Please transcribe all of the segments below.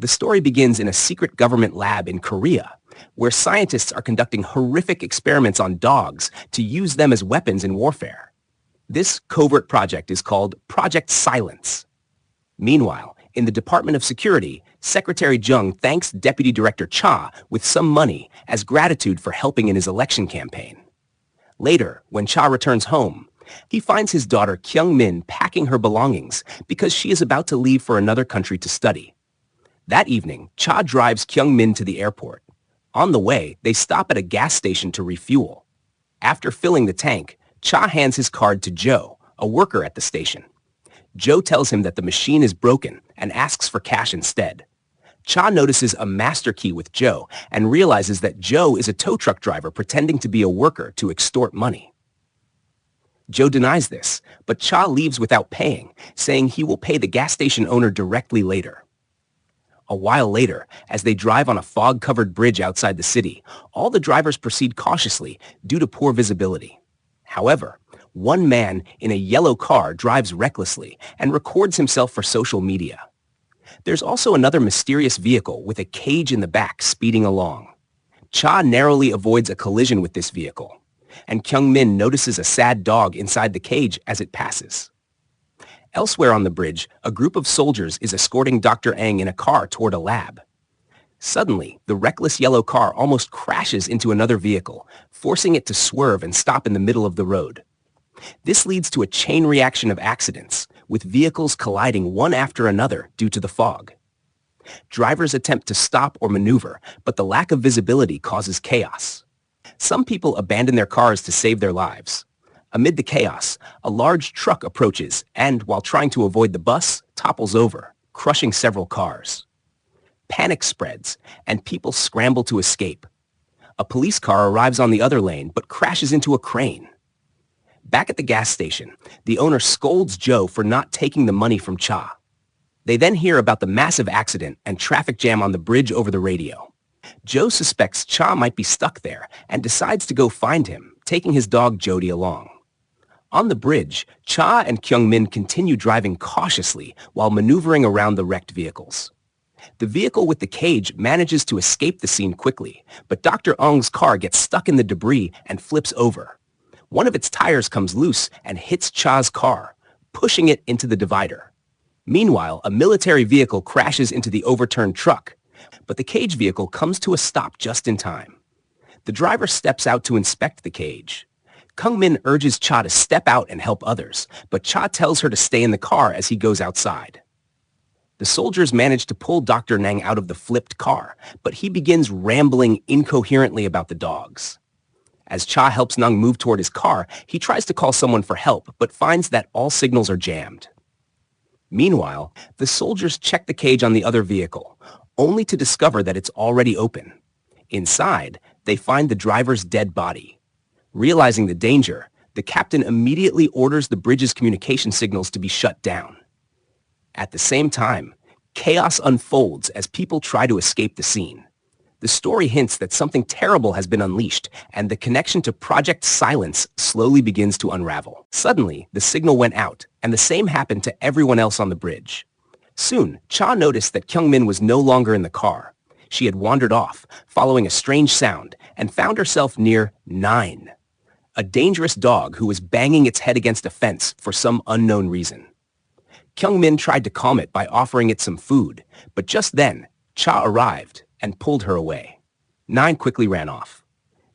The story begins in a secret government lab in Korea, where scientists are conducting horrific experiments on dogs to use them as weapons in warfare. This covert project is called Project Silence. Meanwhile, in the Department of Security, Secretary Jung thanks Deputy Director Cha with some money as gratitude for helping in his election campaign. Later, when Cha returns home, he finds his daughter Kyung-min packing her belongings because she is about to leave for another country to study. That evening, Cha drives Kyung-min to the airport. On the way, they stop at a gas station to refuel. After filling the tank, Cha hands his card to Joe, a worker at the station. Joe tells him that the machine is broken and asks for cash instead. Cha notices a master key with Joe and realizes that Joe is a tow truck driver pretending to be a worker to extort money. Joe denies this, but Cha leaves without paying, saying he will pay the gas station owner directly later. A while later, as they drive on a fog-covered bridge outside the city, all the drivers proceed cautiously due to poor visibility. However, one man in a yellow car drives recklessly and records himself for social media. There's also another mysterious vehicle with a cage in the back speeding along. Cha narrowly avoids a collision with this vehicle, and Kyung-min notices a sad dog inside the cage as it passes. Elsewhere on the bridge, a group of soldiers is escorting Dr. Eng in a car toward a lab. Suddenly, the reckless yellow car almost crashes into another vehicle, forcing it to swerve and stop in the middle of the road. This leads to a chain reaction of accidents, with vehicles colliding one after another due to the fog. Drivers attempt to stop or maneuver, but the lack of visibility causes chaos. Some people abandon their cars to save their lives. Amid the chaos, a large truck approaches and, while trying to avoid the bus, topples over, crushing several cars. Panic spreads, and people scramble to escape. A police car arrives on the other lane but crashes into a crane. Back at the gas station, the owner scolds Joe for not taking the money from Cha. They then hear about the massive accident and traffic jam on the bridge over the radio. Joe suspects Cha might be stuck there and decides to go find him, taking his dog Jody along. On the bridge, Cha and Kyung-min continue driving cautiously while maneuvering around the wrecked vehicles. The vehicle with the cage manages to escape the scene quickly, but Dr. Ong's car gets stuck in the debris and flips over. One of its tires comes loose and hits Cha's car, pushing it into the divider. Meanwhile, a military vehicle crashes into the overturned truck, but the cage vehicle comes to a stop just in time. The driver steps out to inspect the cage. Kyung-min urges Cha to step out and help others, but Cha tells her to stay in the car as he goes outside. The soldiers manage to pull Dr. Nang out of the flipped car, but he begins rambling incoherently about the dogs. As Cha helps Nang move toward his car, he tries to call someone for help, but finds that all signals are jammed. Meanwhile, the soldiers check the cage on the other vehicle, only to discover that it's already open. Inside, they find the driver's dead body. Realizing the danger, the captain immediately orders the bridge's communication signals to be shut down. At the same time, chaos unfolds as people try to escape the scene. The story hints that something terrible has been unleashed, and the connection to Project Silence slowly begins to unravel. Suddenly, the signal went out, and the same happened to everyone else on the bridge. Soon, Cha noticed that Kyung-min was no longer in the car. She had wandered off, following a strange sound, and found herself near 9, a dangerous dog who was banging its head against a fence for some unknown reason. Kyung-min tried to calm it by offering it some food, but just then, Cha arrived and pulled her away. 9 quickly ran off.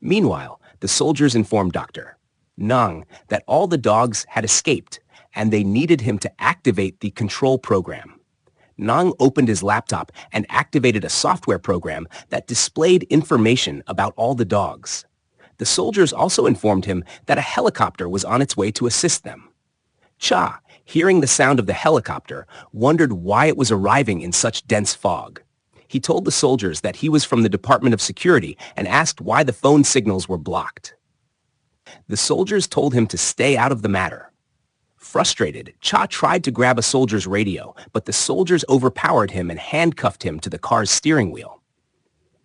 Meanwhile, the soldiers informed Dr. Nang that all the dogs had escaped, and they needed him to activate the control program. Nang opened his laptop and activated a software program that displayed information about all the dogs. The soldiers also informed him that a helicopter was on its way to assist them. Cha, hearing the sound of the helicopter, wondered why it was arriving in such dense fog. He told the soldiers that he was from the Department of Security and asked why the phone signals were blocked. The soldiers told him to stay out of the matter. Frustrated, Cha tried to grab a soldier's radio, but the soldiers overpowered him and handcuffed him to the car's steering wheel.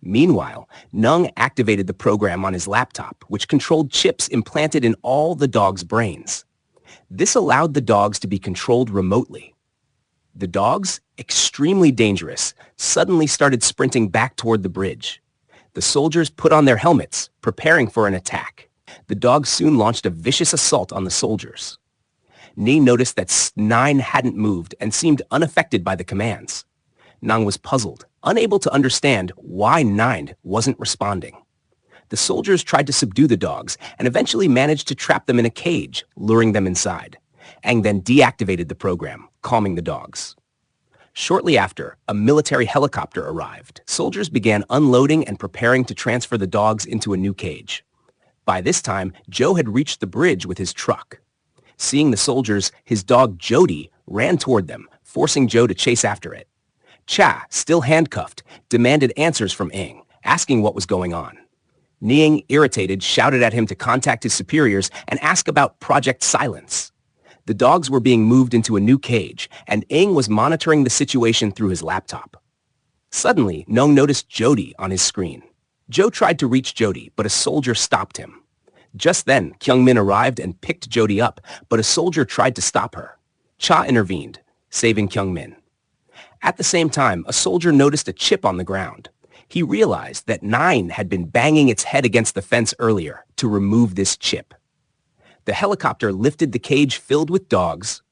Meanwhile, Nung activated the program on his laptop, which controlled chips implanted in all the dogs' brains. This allowed the dogs to be controlled remotely. The dogs, extremely dangerous, suddenly started sprinting back toward the bridge. The soldiers put on their helmets, preparing for an attack. The dogs soon launched a vicious assault on the soldiers. Ni noticed that Nine hadn't moved and seemed unaffected by the commands. Nang was puzzled, unable to understand why Nine wasn't responding. The soldiers tried to subdue the dogs and eventually managed to trap them in a cage, luring them inside. Aang then deactivated the program, calming the dogs. Shortly after, a military helicopter arrived. Soldiers began unloading and preparing to transfer the dogs into a new cage. By this time, Joe had reached the bridge with his truck. Seeing the soldiers, his dog Jody ran toward them, forcing Joe to chase after it. Cha, still handcuffed, demanded answers from Aang, asking what was going on. Niang, irritated, shouted at him to contact his superiors and ask about Project Silence. The dogs were being moved into a new cage, and Aang was monitoring the situation through his laptop. Suddenly, Nong noticed Jody on his screen. Joe tried to reach Jody, but a soldier stopped him. Just then, Kyungmin arrived and picked Jody up, but a soldier tried to stop her. Cha intervened, saving Kyungmin. At the same time, a soldier noticed a chip on the ground. He realized that Nine had been banging its head against the fence earlier to remove this chip. The helicopter lifted the cage filled with dogs,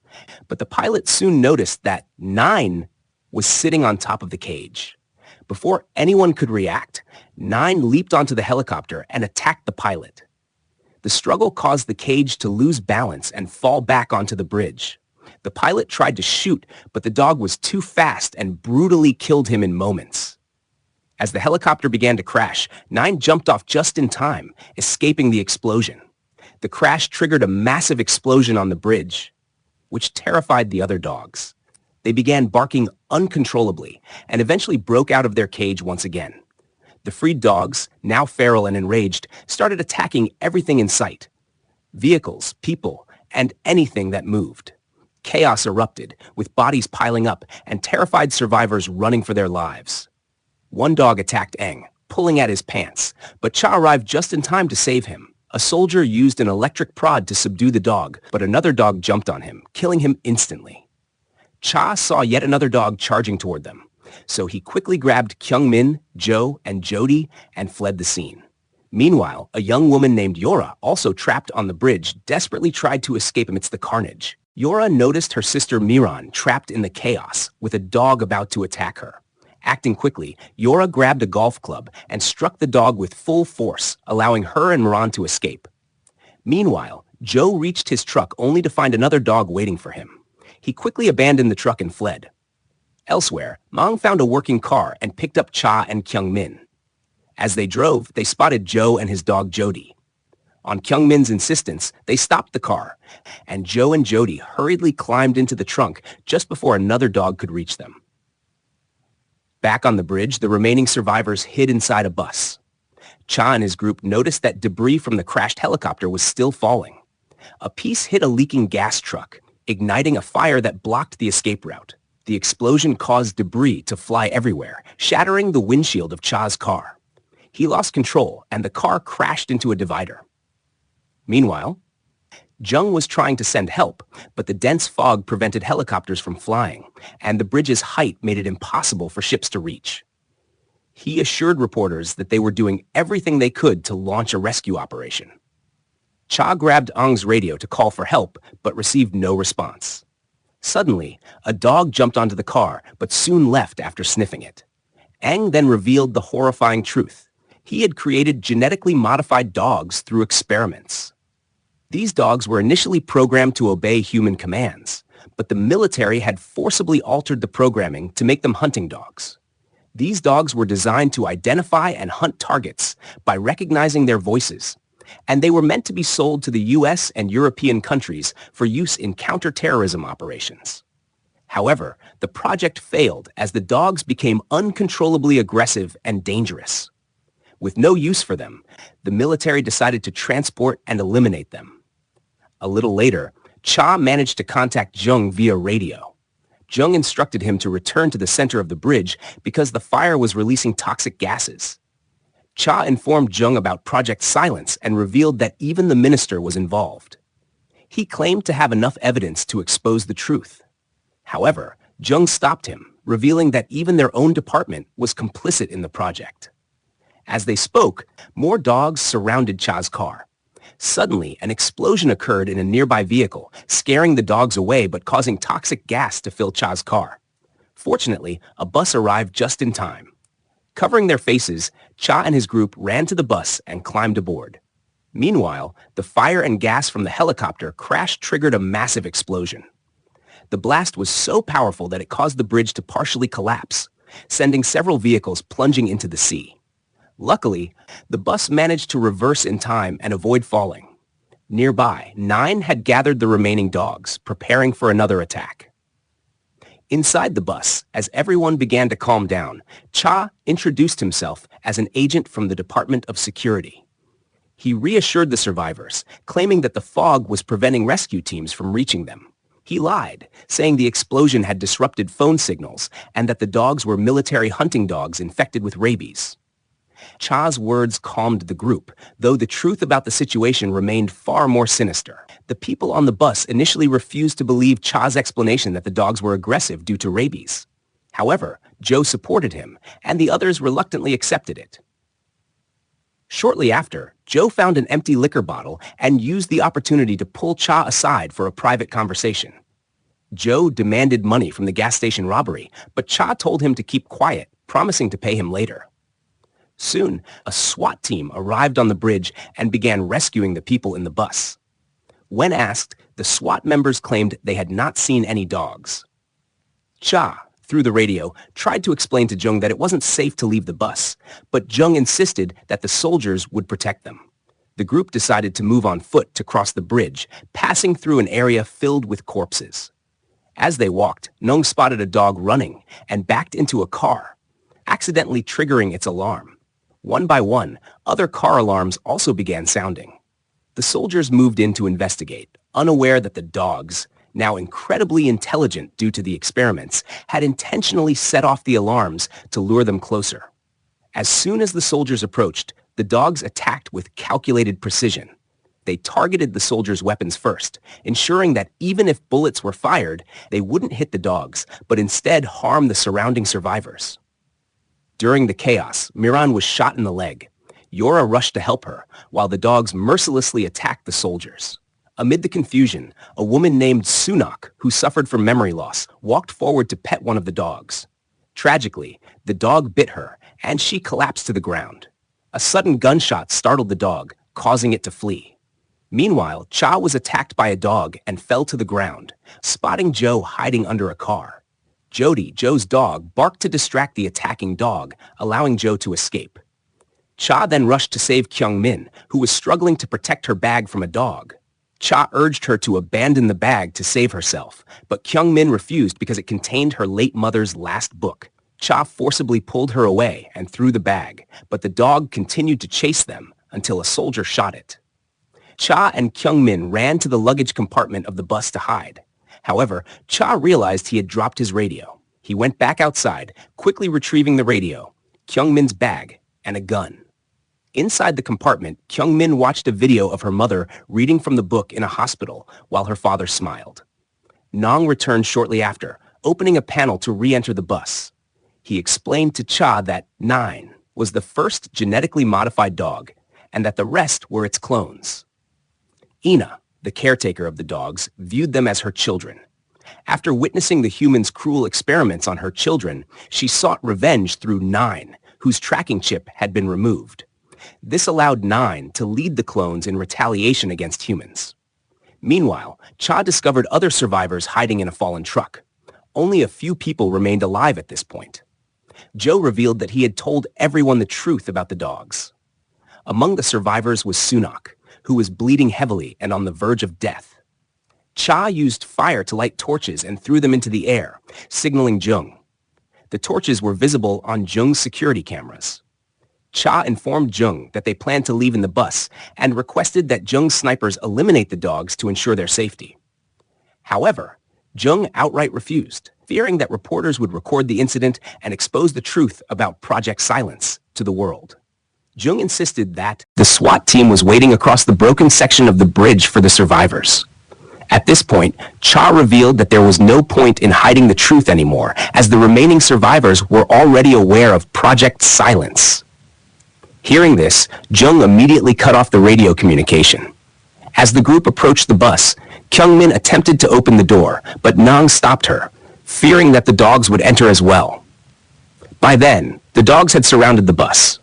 but the pilot soon noticed that Nine was sitting on top of the cage. Before anyone could react, Nine leaped onto the helicopter and attacked the pilot. The struggle caused the cage to lose balance and fall back onto the bridge. The pilot tried to shoot, but the dog was too fast and brutally killed him in moments. As the helicopter began to crash, Nine jumped off just in time, escaping the explosion. The crash triggered a massive explosion on the bridge, which terrified the other dogs. They began barking uncontrollably and eventually broke out of their cage once again. The freed dogs, now feral and enraged, started attacking everything in sight. Vehicles, people, and anything that moved. Chaos erupted, with bodies piling up and terrified survivors running for their lives. One dog attacked Aang, pulling at his pants, but Cha arrived just in time to save him. A soldier used an electric prod to subdue the dog, but another dog jumped on him, killing him instantly. Cha saw yet another dog charging toward them, so he quickly grabbed Kyungmin, Joe, and Jody and fled the scene. Meanwhile, a young woman named Yora, also trapped on the bridge, desperately tried to escape amidst the carnage. Yora noticed her sister Miran trapped in the chaos, with a dog about to attack her. Acting quickly, Yora grabbed a golf club and struck the dog with full force, allowing her and Miran to escape. Meanwhile, Joe reached his truck only to find another dog waiting for him. He quickly abandoned the truck and fled. Elsewhere, Mang found a working car and picked up Cha and Kyungmin. As they drove, they spotted Joe and his dog Jody. On Kyungmin's insistence, they stopped the car, and Joe and Jody hurriedly climbed into the trunk just before another dog could reach them. Back on the bridge, the remaining survivors hid inside a bus. Cha and his group noticed that debris from the crashed helicopter was still falling. A piece hit a leaking gas truck, igniting a fire that blocked the escape route. The explosion caused debris to fly everywhere, shattering the windshield of Cha's car. He lost control, and the car crashed into a divider. Meanwhile, Jung was trying to send help, but the dense fog prevented helicopters from flying, and the bridge's height made it impossible for ships to reach. He assured reporters that they were doing everything they could to launch a rescue operation. Cha grabbed Aang's radio to call for help, but received no response. Suddenly, a dog jumped onto the car, but soon left after sniffing it. Aang then revealed the horrifying truth. He had created genetically modified dogs through experiments. These dogs were initially programmed to obey human commands, but the military had forcibly altered the programming to make them hunting dogs. These dogs were designed to identify and hunt targets by recognizing their voices, and they were meant to be sold to the US and European countries for use in counterterrorism operations. However, the project failed as the dogs became uncontrollably aggressive and dangerous. With no use for them, the military decided to transport and eliminate them. A little later, Cha managed to contact Jung via radio. Jung instructed him to return to the center of the bridge because the fire was releasing toxic gases. Cha informed Jung about Project Silence and revealed that even the minister was involved. He claimed to have enough evidence to expose the truth. However, Jung stopped him, revealing that even their own department was complicit in the project. As they spoke, more dogs surrounded Cha's car. Suddenly, an explosion occurred in a nearby vehicle, scaring the dogs away but causing toxic gas to fill Cha's car. Fortunately, a bus arrived just in time. Covering their faces, Cha and his group ran to the bus and climbed aboard. Meanwhile, the fire and gas from the helicopter crash triggered a massive explosion. The blast was so powerful that it caused the bridge to partially collapse, sending several vehicles plunging into the sea. Luckily, the bus managed to reverse in time and avoid falling. Nearby, 9 had gathered the remaining dogs, preparing for another attack. Inside the bus, as everyone began to calm down, Cha introduced himself as an agent from the Department of Security. He reassured the survivors, claiming that the fog was preventing rescue teams from reaching them. He lied, saying the explosion had disrupted phone signals and that the dogs were military hunting dogs infected with rabies. Cha's words calmed the group, though the truth about the situation remained far more sinister. The people on the bus initially refused to believe Cha's explanation that the dogs were aggressive due to rabies. However, Joe supported him, and the others reluctantly accepted it. Shortly after, Joe found an empty liquor bottle and used the opportunity to pull Cha aside for a private conversation. Joe demanded money from the gas station robbery, but Cha told him to keep quiet, promising to pay him later. Soon, a SWAT team arrived on the bridge and began rescuing the people in the bus. When asked, the SWAT members claimed they had not seen any dogs. Cha, through the radio, tried to explain to Jung that it wasn't safe to leave the bus, but Jung insisted that the soldiers would protect them. The group decided to move on foot to cross the bridge, passing through an area filled with corpses. As they walked, Nung spotted a dog running and backed into a car, accidentally triggering its alarm. One by one, other car alarms also began sounding. The soldiers moved in to investigate, unaware that the dogs, now incredibly intelligent due to the experiments, had intentionally set off the alarms to lure them closer. As soon as the soldiers approached, the dogs attacked with calculated precision. They targeted the soldiers' weapons first, ensuring that even if bullets were fired, they wouldn't hit the dogs, but instead harm the surrounding survivors. During the chaos, Miran was shot in the leg. Yora rushed to help her, while the dogs mercilessly attacked the soldiers. Amid the confusion, a woman named Sunak, who suffered from memory loss, walked forward to pet one of the dogs. Tragically, the dog bit her, and she collapsed to the ground. A sudden gunshot startled the dog, causing it to flee. Meanwhile, Cha was attacked by a dog and fell to the ground, spotting Joe hiding under a car. Jody, Joe's dog, barked to distract the attacking dog, allowing Joe to escape. Cha then rushed to save Kyung-min, who was struggling to protect her bag from a dog. Cha urged her to abandon the bag to save herself, but Kyung-min refused because it contained her late mother's last book. Cha forcibly pulled her away and threw the bag, but the dog continued to chase them until a soldier shot it. Cha and Kyung-min ran to the luggage compartment of the bus to hide. However, Cha realized he had dropped his radio. He went back outside, quickly retrieving the radio, Kyung-min's bag, and a gun. Inside the compartment, Kyung-min watched a video of her mother reading from the book in a hospital while her father smiled. Nong returned shortly after, opening a panel to re-enter the bus. He explained to Cha that 9 was the first genetically modified dog, and that the rest were its clones. Ina, the caretaker of the dogs, viewed them as her children. After witnessing the humans' cruel experiments on her children, she sought revenge through 9, whose tracking chip had been removed. This allowed 9 to lead the clones in retaliation against humans. Meanwhile, Cha discovered other survivors hiding in a fallen truck. Only a few people remained alive at this point. Joe revealed that he had told everyone the truth about the dogs. Among the survivors was Sunak, who was bleeding heavily and on the verge of death. Cha used fire to light torches and threw them into the air, signaling Jung. The torches were visible on Jung's security cameras. Cha informed Jung that they planned to leave in the bus and requested that Jung's snipers eliminate the dogs to ensure their safety. However, Jung outright refused, fearing that reporters would record the incident and expose the truth about Project Silence to the world. Jung insisted that the SWAT team was waiting across the broken section of the bridge for the survivors. At this point, Cha revealed that there was no point in hiding the truth anymore, as the remaining survivors were already aware of Project Silence. Hearing this, Jung immediately cut off the radio communication. As the group approached the bus, Kyungmin attempted to open the door, but Nang stopped her, fearing that the dogs would enter as well. By then, the dogs had surrounded the bus.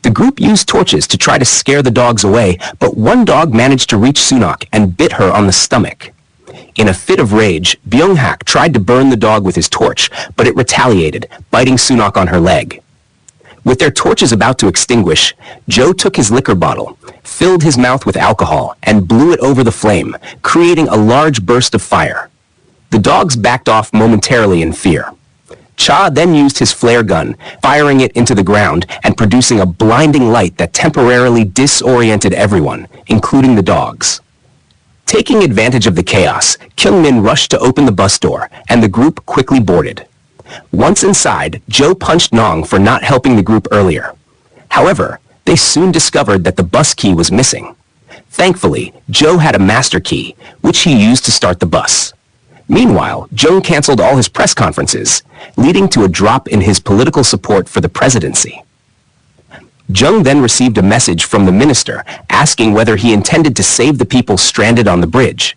The group used torches to try to scare the dogs away, but one dog managed to reach Sunak and bit her on the stomach. In a fit of rage, Byung-hak tried to burn the dog with his torch, but it retaliated, biting Sunak on her leg. With their torches about to extinguish, Joe took his liquor bottle, filled his mouth with alcohol, and blew it over the flame, creating a large burst of fire. The dogs backed off momentarily in fear. Cha then used his flare gun, firing it into the ground and producing a blinding light that temporarily disoriented everyone, including the dogs. Taking advantage of the chaos, Kyungmin rushed to open the bus door, and the group quickly boarded. Once inside, Joe punched Nong for not helping the group earlier. However, they soon discovered that the bus key was missing. Thankfully, Joe had a master key, which he used to start the bus. Meanwhile, Jung canceled all his press conferences, leading to a drop in his political support for the presidency. Jung then received a message from the minister asking whether he intended to save the people stranded on the bridge.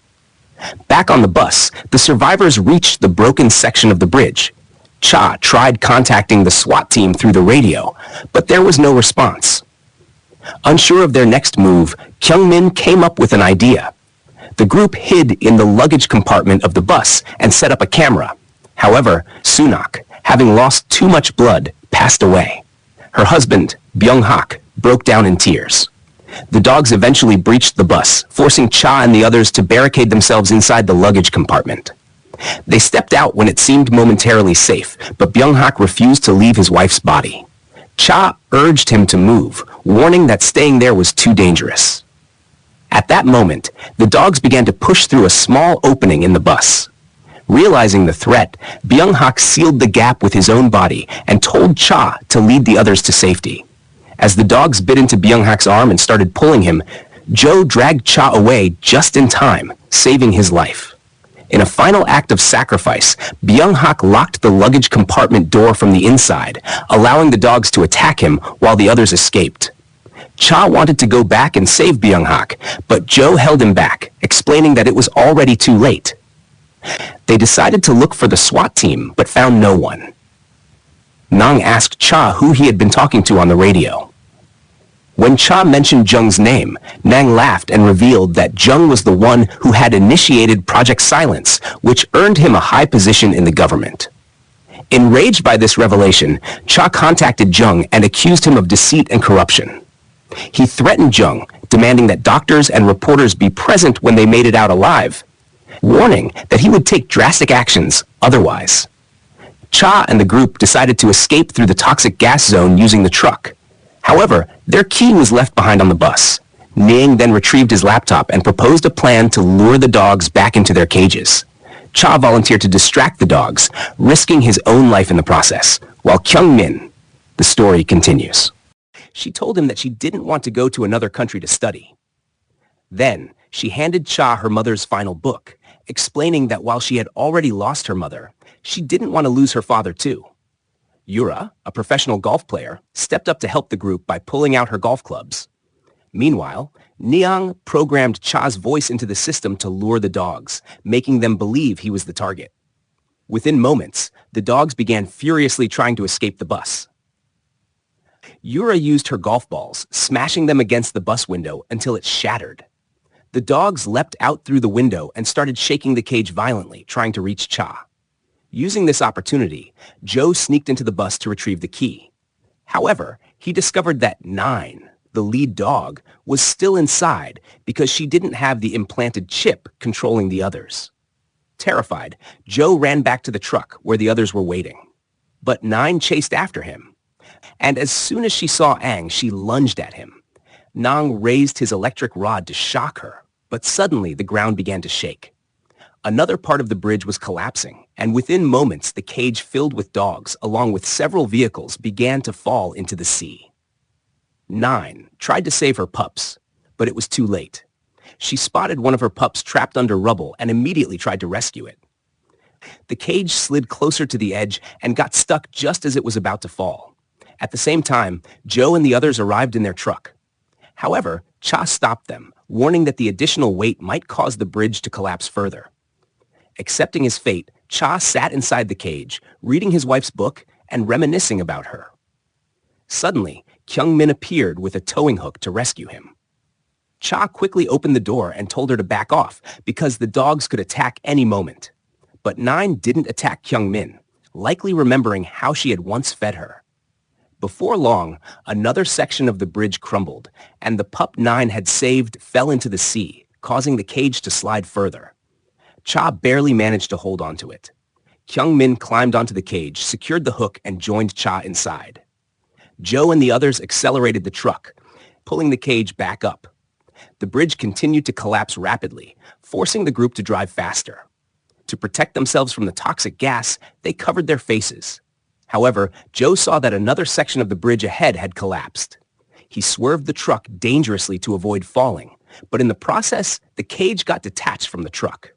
Back on the bus, the survivors reached the broken section of the bridge. Cha tried contacting the SWAT team through the radio, but there was no response. Unsure of their next move, Kyungmin came up with an idea. The group hid in the luggage compartment of the bus and set up a camera. However, Sunak, having lost too much blood, passed away. Her husband, Byung-hak, broke down in tears. The dogs eventually breached the bus, forcing Cha and the others to barricade themselves inside the luggage compartment. They stepped out when it seemed momentarily safe, but Byung-hak refused to leave his wife's body. Cha urged him to move, warning that staying there was too dangerous. At that moment, the dogs began to push through a small opening in the bus. Realizing the threat, Byung-hak sealed the gap with his own body and told Cha to lead the others to safety. As the dogs bit into Byung-hak's arm and started pulling him, Joe dragged Cha away just in time, saving his life. In a final act of sacrifice, Byung-hak locked the luggage compartment door from the inside, allowing the dogs to attack him while the others escaped. Cha wanted to go back and save Byung-hak, but Joe held him back, explaining that it was already too late. They decided to look for the SWAT team, but found no one. Nang asked Cha who he had been talking to on the radio. When Cha mentioned Jung's name, Nang laughed and revealed that Jung was the one who had initiated Project Silence, which earned him a high position in the government. Enraged by this revelation, Cha contacted Jung and accused him of deceit and corruption. He threatened Jung, demanding that doctors and reporters be present when they made it out alive, warning that he would take drastic actions otherwise. Cha and the group decided to escape through the toxic gas zone using the truck. However, their key was left behind on the bus. Ning then retrieved his laptop and proposed a plan to lure the dogs back into their cages. Cha volunteered to distract the dogs, risking his own life in the process, while Kyungmin, the story continues. She told him that she didn't want to go to another country to study. Then, she handed Cha her mother's final book, explaining that while she had already lost her mother, she didn't want to lose her father too. Yura, a professional golf player, stepped up to help the group by pulling out her golf clubs. Meanwhile, Niang programmed Cha's voice into the system to lure the dogs, making them believe he was the target. Within moments, the dogs began furiously trying to escape the bus. Yura used her golf balls, smashing them against the bus window until it shattered. The dogs leapt out through the window and started shaking the cage violently, trying to reach Cha. Using this opportunity, Joe sneaked into the bus to retrieve the key. However, he discovered that 9, the lead dog, was still inside because she didn't have the implanted chip controlling the others. Terrified, Joe ran back to the truck where the others were waiting. But 9 chased after him. And as soon as she saw Aang, she lunged at him. Nang raised his electric rod to shock her, but suddenly the ground began to shake. Another part of the bridge was collapsing, and within moments the cage filled with dogs, along with several vehicles, began to fall into the sea. 9 tried to save her pups, but it was too late. she spotted one of her pups trapped under rubble and immediately tried to rescue it. The cage slid closer to the edge and got stuck just as it was about to fall. At the same time, Joe and the others arrived in their truck. However, Cha stopped them, warning that the additional weight might cause the bridge to collapse further. Accepting his fate, Cha sat inside the cage, reading his wife's book and reminiscing about her. Suddenly, Kyung-min appeared with a towing hook to rescue him. Cha quickly opened the door and told her to back off because the dogs could attack any moment. But Nine didn't attack Kyung-min, likely remembering how she had once fed her. Before long, another section of the bridge crumbled, and the pup Nine had saved fell into the sea, causing the cage to slide further. Cha barely managed to hold onto it. Kyung-min climbed onto the cage, secured the hook, and joined Cha inside. Joe and the others accelerated the truck, pulling the cage back up. The bridge continued to collapse rapidly, forcing the group to drive faster. To protect themselves from the toxic gas, they covered their faces. However, Joe saw that another section of the bridge ahead had collapsed. He swerved the truck dangerously to avoid falling, but in the process, the cage got detached from the truck.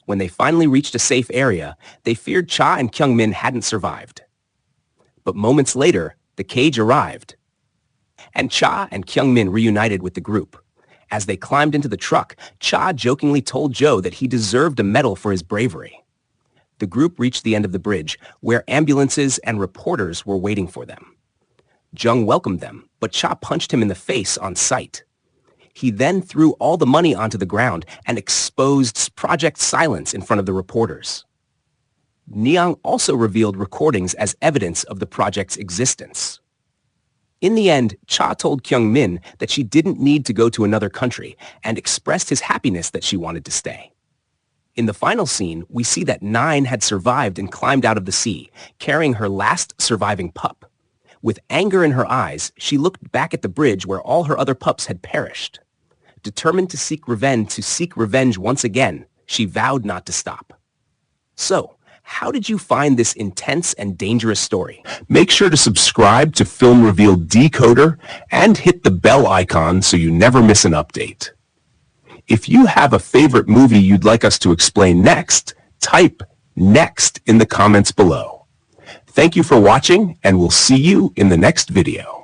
When they finally reached a safe area, they feared Cha and Kyung-min hadn't survived. But moments later, the cage arrived, and Cha and Kyung-min reunited with the group. As they climbed into the truck, Cha jokingly told Joe that he deserved a medal for his bravery. The group reached the end of the bridge, where ambulances and reporters were waiting for them. Jung welcomed them, but Cha punched him in the face on sight. He then threw all the money onto the ground and exposed Project Silence in front of the reporters. Niang also revealed recordings as evidence of the project's existence. In the end, Cha told Kyung-min that she didn't need to go to another country and expressed his happiness that she wanted to stay. In the final scene, we see that Nine had survived and climbed out of the sea, carrying her last surviving pup. With anger in her eyes, she looked back at the bridge where all her other pups had perished. Determined to seek revenge once again, she vowed not to stop. So, how did you find this intense and dangerous story? Make sure to subscribe to Film Reveal Decoder and hit the bell icon so you never miss an update. If you have a favorite movie you'd like us to explain next, type "next" in the comments below. Thank you for watching, and we'll see you in the next video.